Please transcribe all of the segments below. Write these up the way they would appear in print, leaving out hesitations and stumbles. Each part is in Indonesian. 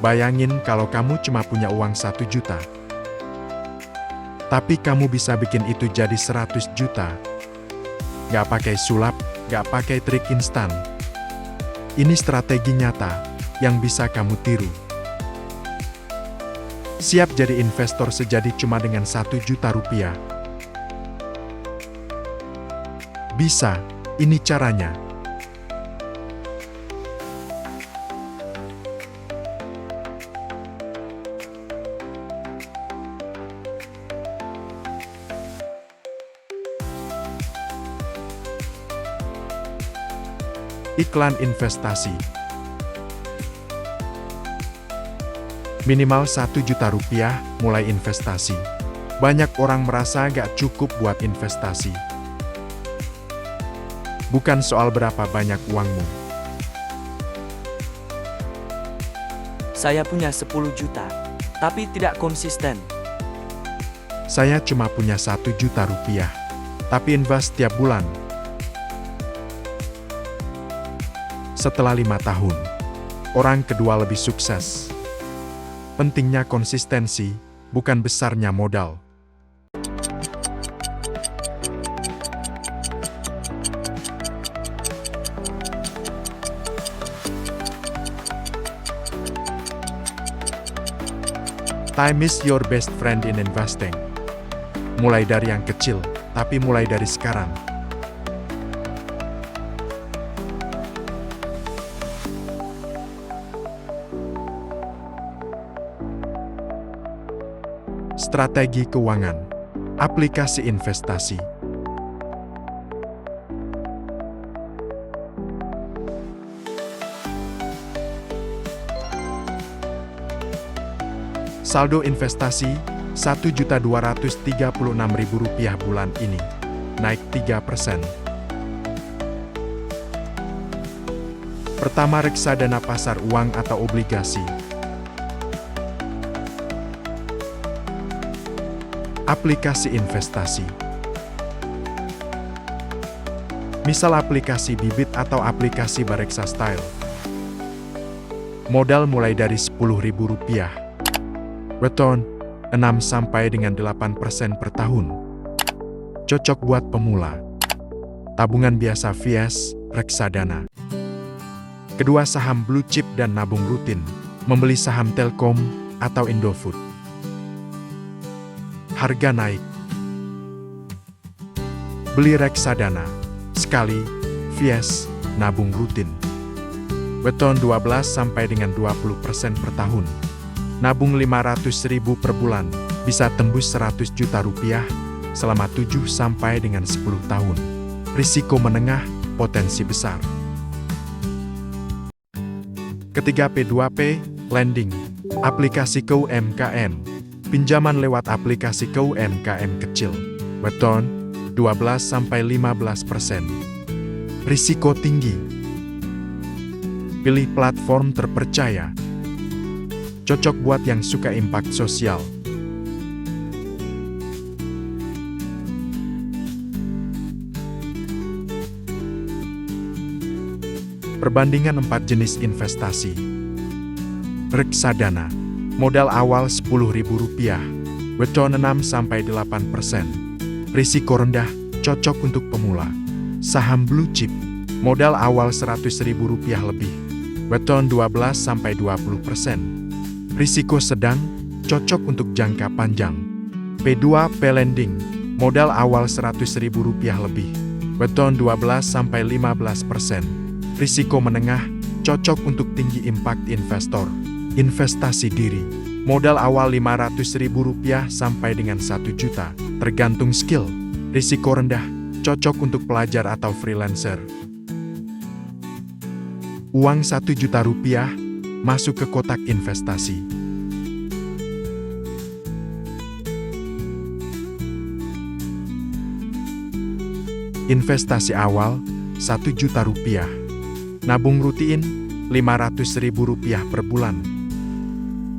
Bayangin kalau kamu cuma punya uang 1 juta. Tapi kamu bisa bikin itu jadi 100 juta. Gak pakai sulap, gak pakai trik instan. Ini strategi nyata yang bisa kamu tiru. Siap jadi investor sejadi cuma dengan 1 juta rupiah? Bisa, ini caranya. Iklan investasi. Minimal 1 juta rupiah mulai investasi. Banyak orang merasa gak cukup buat investasi. Bukan soal berapa banyak uangmu. Saya punya 10 juta, tapi tidak konsisten. Saya cuma punya 1 juta rupiah, tapi invest tiap bulan. Setelah 5 tahun, orang kedua lebih sukses. Pentingnya konsistensi, bukan besarnya modal. Time is your best friend in investing. Mulai dari yang kecil, tapi mulai dari sekarang. Strategi keuangan. Aplikasi investasi. Saldo investasi Rp1.236.000 bulan ini, naik 3%. Pertama, reksadana pasar uang atau obligasi. Aplikasi investasi. Misal aplikasi Bibit atau aplikasi Bareksa Style. Modal mulai dari Rp10.000. Return 6–8% per tahun. Cocok buat pemula. Tabungan biasa vs reksadana. Kedua, saham blue chip dan nabung rutin. Membeli saham Telkom atau Indofood. Harga naik. Beli reksadana sekali vs nabung rutin. Return 12–20% per tahun. Nabung 500.000 per bulan, bisa tembus 100 juta rupiah selama 7–10 tahun. Risiko menengah, potensi besar. Ketiga, P2P, lending. Aplikasi KUMKM. Pinjaman lewat aplikasi KUMKM kecil. Return 12–15%. Risiko tinggi. Pilih platform terpercaya. Cocok buat yang suka impact sosial. Perbandingan 4 jenis investasi. Reksadana. Modal awal Rp10.000. Return 6–8%. Risiko rendah, cocok untuk pemula. Saham blue chip. Modal awal Rp100.000 lebih. Return 12–20%. Risiko sedang, cocok untuk jangka panjang. P2P lending. Modal awal Rp100.000 lebih. Return 12–15%. Risiko menengah, cocok untuk tinggi impact investor. Investasi diri. Modal awal Rp500.000 sampai dengan 1 juta, tergantung skill. Risiko rendah, cocok untuk pelajar atau freelancer. Uang 1 juta rupiah masuk ke kotak investasi. Investasi awal 1 juta rupiah. Nabung rutin Rp500.000 per bulan.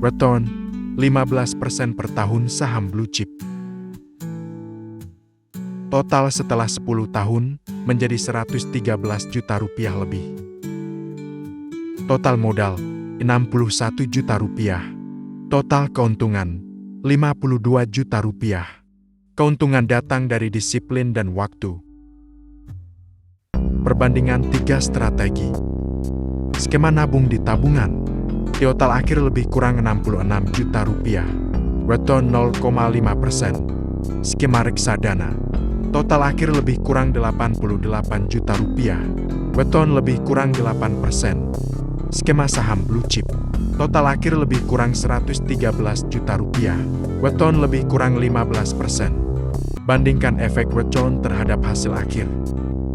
Return 15% per tahun saham blue chip. Total setelah 10 tahun menjadi Rp113 juta lebih. Total modal 61 juta rupiah. Total keuntungan 52 juta rupiah. Keuntungan datang dari disiplin dan waktu. Perbandingan 3 strategi. Skema nabung di tabungan. Total akhir lebih kurang 66 juta rupiah. Return 0,5%. Skema reksadana. Total akhir lebih kurang 88 juta rupiah. Return lebih kurang 8%. Skema saham blue chip. Total akhir lebih kurang 113 juta rupiah. Return lebih kurang 15%. Bandingkan efek return terhadap hasil akhir.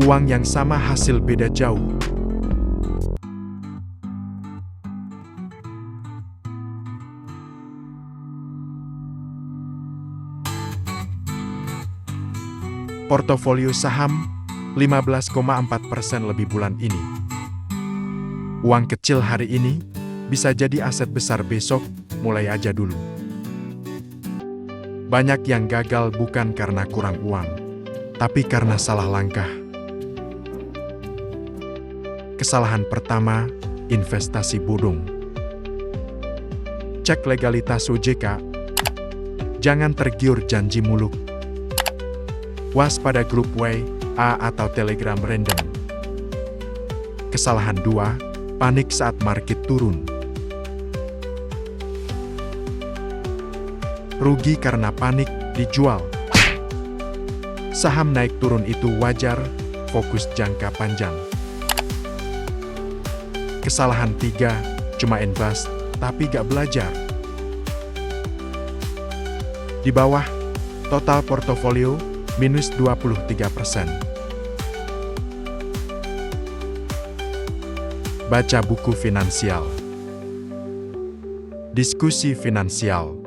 Uang yang sama hasil beda jauh. Portofolio saham 15,4% lebih bulan ini. Uang kecil hari ini bisa jadi aset besar besok, mulai aja dulu. Banyak yang gagal bukan karena kurang uang, tapi karena salah langkah. Kesalahan pertama, investasi bodong. Cek legalitas OJK. Jangan tergiur janji muluk. Waspada grup WA atau Telegram random. Kesalahan 2, panik saat market turun. Rugi karena panik, dijual. Saham naik turun itu wajar, fokus jangka panjang. Kesalahan 3, cuma invest, tapi gak belajar. Di bawah, total portofolio minus 23%. Baca buku finansial. Diskusi finansial.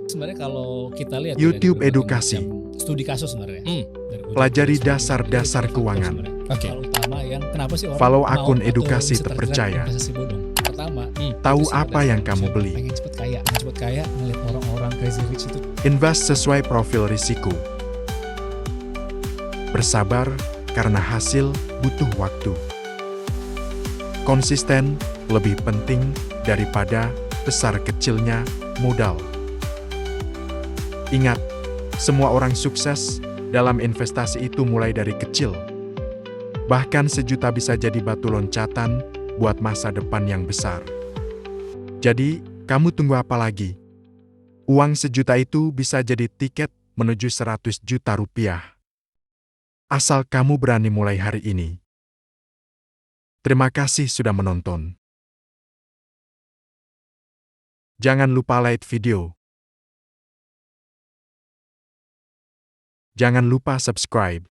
Sebenarnya kalau kita lihat YouTube dari berbagai edukasi. macam studi kasus sebenarnya. Dari ujung Pelajari studi dasar-dasar kasus keuangan. sebenarnya. Oke. Hal utama yang kenapa sih orang Follow mau akun atau edukasi bisa terjerat terpercaya. investasi bodong? Pertama, Tahu itu apa sebenarnya yang kamu manusia beli. pengen cepet kaya, ngeliat orang-orang crazy rich itu. Invest sesuai profil risiko. Bersabar, karena hasil butuh waktu. Konsisten lebih penting daripada besar kecilnya modal. Ingat, semua orang sukses dalam investasi itu mulai dari kecil. Bahkan 1 juta bisa jadi batu loncatan buat masa depan yang besar. Jadi, kamu tunggu apa lagi? Uang 1 juta itu bisa jadi tiket menuju 100 juta rupiah. Asal kamu berani mulai hari ini. Terima kasih sudah menonton. Jangan lupa like video. Jangan lupa subscribe.